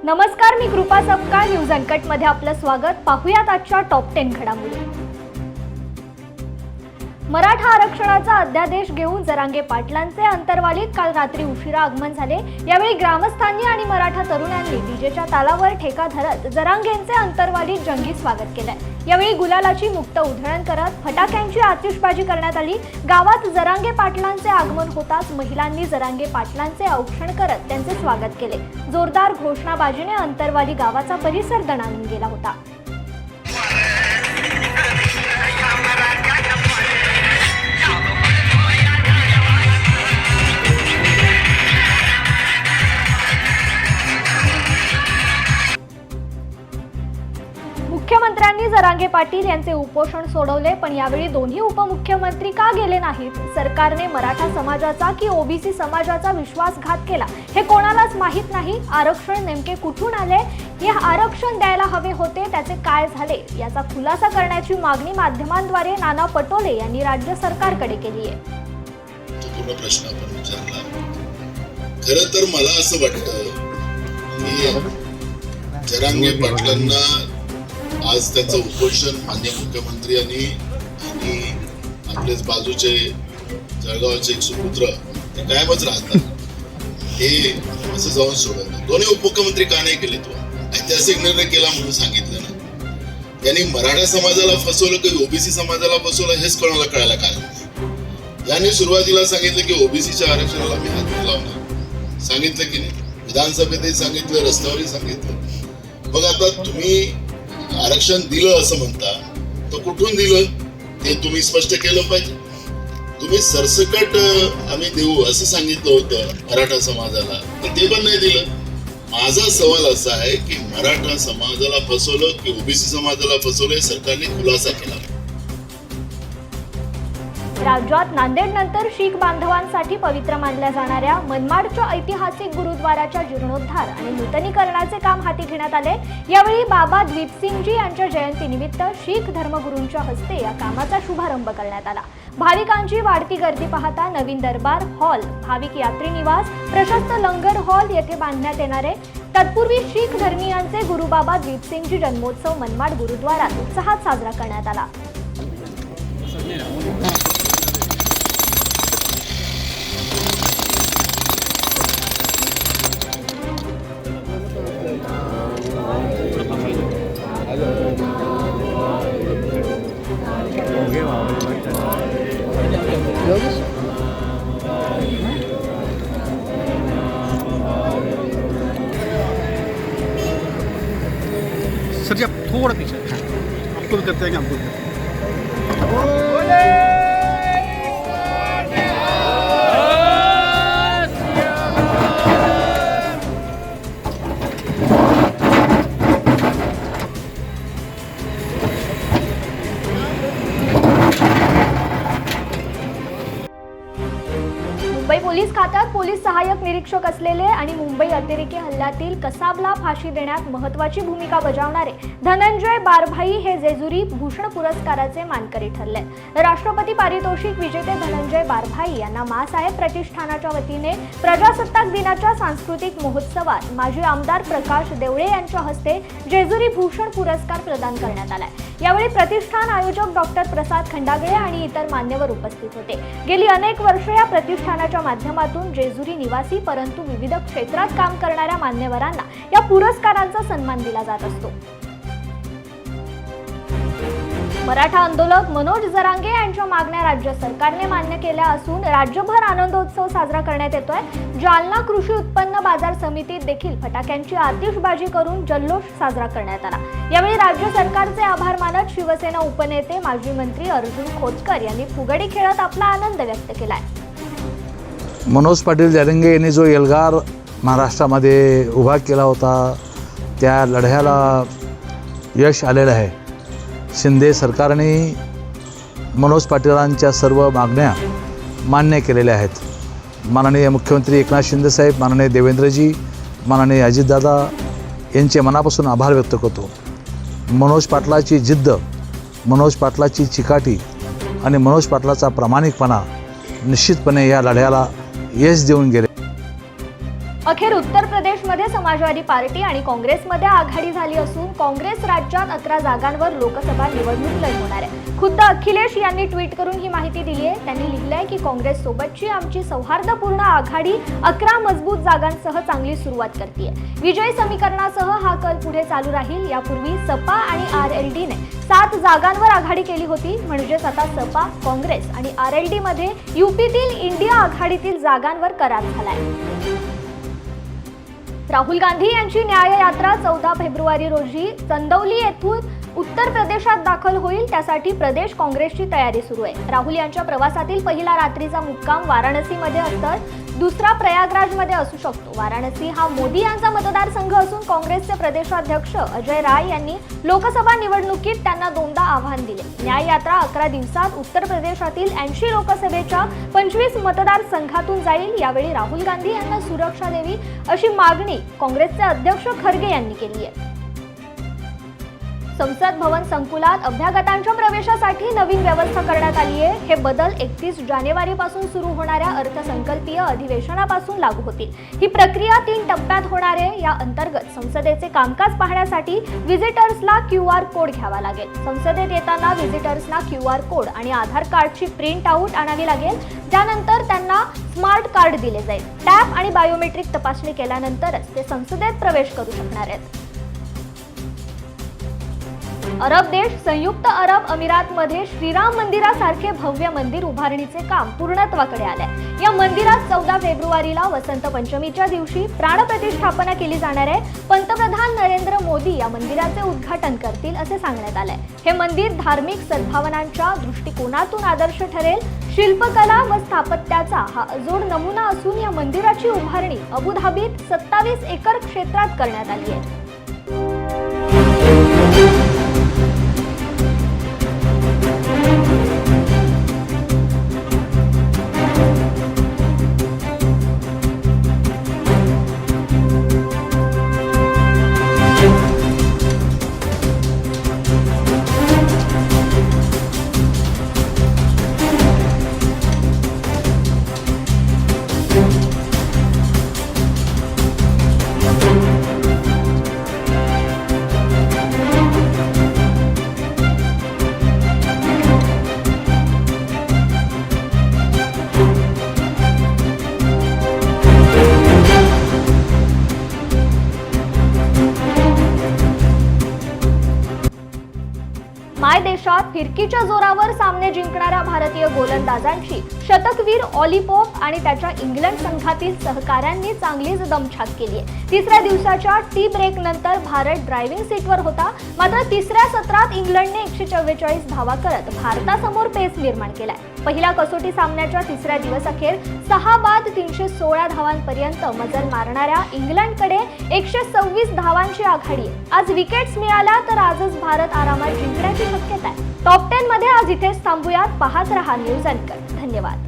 नमस्कार, मी कृपा Sapkal. News uncut मध्ये आपलं स्वागत. पाहुयात आजच्या टॉप 10 घडामोडी. मराठा आरक्षणाचा अध्यादेश घेऊन जरांगे पाटलांचे अंतरवालीत काल रात्री उशिरा आगमन झाले. यावेळी ग्रामस्थांनी आणि मराठा तरुणांनी डीजेच्या तालावर ठेका धरत जरांगेंचे अंतरवालीत जंगी स्वागत केले. यावेळी गुलालाची मुक्त उधळण करत फटाक्यांची आतिषबाजी करण्यात आली. गावात जरांगे पाटलांचे आगमन होताच महिलांनी जरांगे पाटलांचे औक्षण करत त्यांचे स्वागत केले. जोरदार घोषणाबाजीने अंतरवाली गावाचा परिसर दणाणून गेला होता. मुख्यमंत्र्यांनी जरांगे पाटील यांचे उपोषण सोडवले, पण यावेळी दोन्ही उपमुख्यमंत्री का गेले नाहीत? सरकारने मराठा समाजाचा की ओबीसी समाजाचा विश्वासघात केला हे कोणालाच माहीत नाही. आरक्षण नेमके कुठून आले? हे आरक्षण द्यायला हवे होते, त्याचे काय झाले? याचा खुलासा करण्याची मागणी माध्यमांद्वारे नाना पटोले यांनी राज्य सरकारकडे केली आहे. पूर्ण प्रश्न आपण विचारला. खरं तर मला असं वाटतं की जरांगे पाटलांना आज त्यांचं उपोषण माननीय मुख्यमंत्र्यांनी आणि आपलेच बाजूचे जळगावचे एक सुपुत्र ते कायमच राहतात हे असं जाऊन सोडवलं. दोन्ही उपमुख्यमंत्री का नाही केले? तो ऐतिहासिक निर्णय केला म्हणून सांगितलं ना. त्यांनी मराठा समाजाला फसवलं की ओबीसी समाजाला फसवलं हेच कोणाला कळायला काय नाही. यांनी सुरुवातीला सांगितलं की ओबीसीच्या आरक्षणाला मी हात नाही लावणार. सांगितलं की नाही? विधानसभेतही सांगितलं, रस्त्यावरही सांगितलं. मग आता तुम्ही आरक्षण दिलं असं म्हणता, तर कुठून दिलं ते तुम्ही स्पष्ट केलं पाहिजे. तुम्ही सरसकट आम्ही देऊ असं सांगितलं होतं मराठा समाजाला, तर ते पण नाही दिलं. माझा सवाल असा आहे की मराठा समाजाला फसवलं की ओबीसी समाजाला फसवलं हे सरकारने खुलासा केला. राज्यात नांदेडनंतर शीख बांधवांसाठी पवित्र मानल्या जाणाऱ्या मनमाडच्या ऐतिहासिक गुरुद्वाराच्या जीर्णोद्धार आणि नूतनीकरणाचे काम हाती घेण्यात आले. यावेळी बाबा द्वीपसिंगजी यांच्या जयंतीनिमित्त शीख धर्मगुरूंच्या हस्ते या कामाचा शुभारंभ करण्यात आला. भाविकांची वाढती गर्दी पाहता नवीन दरबार हॉल, भाविक यात्री निवास, प्रशस्त लंगर हॉल येथे बांधण्यात येणार आहे. तत्पूर्वी शीख धर्मीयांचे गुरु बाबा द्वीपसिंगजी जन्मोत्सव मनमाड गुरुद्वारात उत्साहात साजरा करण्यात आला. सर जी आप थोड़ा पीछे, आपको भी करते हैं कि आपको भी करते हैं। मुंबई पोलीस खात्यात पोलीस सहाय्यक निरीक्षक असलेले आणि मुंबई अतिरेकी हल्ल्यातील कसाबला फाशी देण्यात महत्त्वाची भूमिका बजावणारे धनंजय बारभाई हे जेजुरी भूषण पुरस्काराचे मानकरी ठरले. राष्ट्रपती पारितोषिक विजेते धनंजय बारभाई यांना मासाहेब प्रतिष्ठानाच्या वतीने प्रजासत्ताक दिनाच्या सांस्कृतिक महोत्सवात माजी आमदार प्रकाश देवळे यांच्या हस्ते जेजुरी भूषण पुरस्कार प्रदान करण्यात आला. यावेळी प्रतिष्ठान आयोजक डॉक्टर प्रसाद खंडागळे आणि इतर मान्यवर उपस्थित होते. गेली अनेक वर्षे या प्रतिष्ठानाच्या माध्यमातून जेजुरी निवासी परंतु विविध क्षेत्रात काम करणाऱ्या मान्यवरांना या पुरस्कारांचा सन्मान दिला जात असतो. मराठा आंदोलक मनोज जरांगे यांच्या मागण्या राज्य सरकारने मान्य केल्या असून राज्यभर आनंदोत्सव साजरा करण्यात येतोय. जालना कृषी उत्पन्न बाजार समितीत देखील फटाक्यांची आतिषबाजी करून जल्लोष साजरा करण्यात आला. यावेळी राज्य सरकारचे आभार मानत शिवसेना उपनेते माजी मंत्री अर्जुन खोतकर यांनी फुगडी खेळत आपला आनंद व्यक्त केलाय. मनोज पाटील जरांगे यांनी जो एल्गार महाराष्ट्रामध्ये उभा केला होता त्या लढ्याला यश आलेलं आहे. शिंदे सरकारने मनोज पाटीलांच्या सर्व मागण्या मान्य केलेल्या आहेत. माननीय मुख्यमंत्री एकनाथ शिंदेसाहेब, माननीय देवेंद्रजी, माननीय अजितदादा यांचे मनापासून आभार व्यक्त करतो. मनोज पाटलाची जिद्द, मनोज पाटलाची चिकाटी आणि मनोज पाटलाचा प्रामाणिकपणा निश्चितपणे या लढ्याला यश देऊन गेले. अखेर उत्तर प्रदेशमध्ये समाजवादी पार्टी आणि काँग्रेसमध्ये आघाडी झाली असून काँग्रेस राज्यात 11 जागांवर लोकसभा निवडणूक लढवणार आहे. खुद्द अखिलेश यांनी ट्विट करून ही माहिती दिली आहे. त्यांनी लिहिलंय की काँग्रेस सोबतची आमची सौहार्दपूर्ण आघाडी 11 मजबूत जागांसह चांगली सुरुवात करतेय. विजय समीकरणासह हा कल पुढे चालू राहील. यापूर्वी सपा आणि आरएलडीने 7 जागांवर आघाडी केली होती. म्हणजेच आता सपा, काँग्रेस आणि आरएलडी मध्ये यूपीतील इंडिया आघाडीतील जागांवर करार झालाय. राहुल गांधी यांची न्याय यात्रा 14 फेब्रुवारी रोजी चंदौली येथून उत्तर प्रदेशात दाखल होईल. त्यासाठी प्रदेश काँग्रेसची तयारी सुरू आहे. राहुल यांच्या प्रवासातील पहिला रात्रीचा मुक्काम वाराणसीमध्ये तर दुसरा प्रयागराजमध्ये असू शकतो. वाराणसी हा मोदी यांचा मतदारसंघ असून काँग्रेसचे प्रदेशाध्यक्ष अजय राय यांनी लोकसभा निवडणुकीत त्यांना 2दा आव्हान दिले. न्याय यात्रा 11 दिवसात उत्तर प्रदेशातील 80 लोकसभेच्या 25 मतदारसंघातून जाईल. यावेळी राहुल गांधी यांना सुरक्षा द्यावी अशी मागणी काँग्रेसचे अध्यक्ष खरगे यांनी केली आहे. संसद भवन संकुलात अभ्यागतांच्या प्रवेशासाठी नवीन व्यवस्था करण्यात आली आहे. हे बदल 31 जानेवारीपासून सुरू होणाऱ्या अर्थसंकल्पीय अधिवेशनापासून लागू होतील. ही प्रक्रिया 3 टप्प्यात होणार आहे. या अंतर्गत संसदेचे कामकाज पाहण्यासाठी व्हिजिटर्सला QR कोड घ्यावा लागेल. संसदेत येताना व्हिजिटर्सना QR कोड आणि आधार कार्डची प्रिंट आउट आणावी लागेल. त्यानंतर त्यांना स्मार्ट कार्ड दिले जाईल. टॅप आणि बायोमेट्रिक तपासणी केल्यानंतरच ते संसदेत प्रवेश करू शकणार आहेत. अरब देश संयुक्त अरब अमिरातमध्ये श्रीराम मंदिरासारखे भव्य मंदिर उभारणीचे काम पूर्णत्वाकडे आले. या मंदिरात 14 फेब्रुवारीला वसंत पंचमीच्या दिवशी प्राणप्रतिष्ठापना केली जाणार आहे. पंतप्रधान नरेंद्र मोदी या मंदिराचे उद्घाटन करतील असे सांगण्यात आले. हे मंदिर धार्मिक सद्भावनांच्या दृष्टिकोनातून आदर्श ठरेल. शिल्पकला व स्थापत्याचा हा अजोड नमुना असून या मंदिराची उभारणी अबुधाबीत 27 एकर क्षेत्रात करण्यात आली आहे. माय देशात फिरकीच्या जोरावर सामने जिंकणाऱ्या भारतीय गोलंदाजांची शतकवीर ऑली पोप आणि त्याच्या इंग्लंड संघातील सहकाऱ्यांनी चांगलीच दमछाक केली आहे. तिसऱ्या दिवसाच्या टी ब्रेक नंतर भारत ड्रायव्हिंग सीटवर होता. मात्र तिसऱ्या सत्रात इंग्लंडने 144 धावा करत भारतासमोर पेस निर्माण केलाय. पहिल्या कसोटी सामन्याच्या तिसऱ्या दिवसाखेर 6 बाद 316 धावांपर्यंत मजल मारणाऱ्या इंग्लंडकडे 126 धावांची आघाडी आहे. आज विकेट्स मिळाल्या तर आजच भारत आरामात जिंकण्याची शक्यता आहे. टॉप 10 मध्ये आज इथेच थांबूयात. पाहत रहा न्यूज अँकर. धन्यवाद.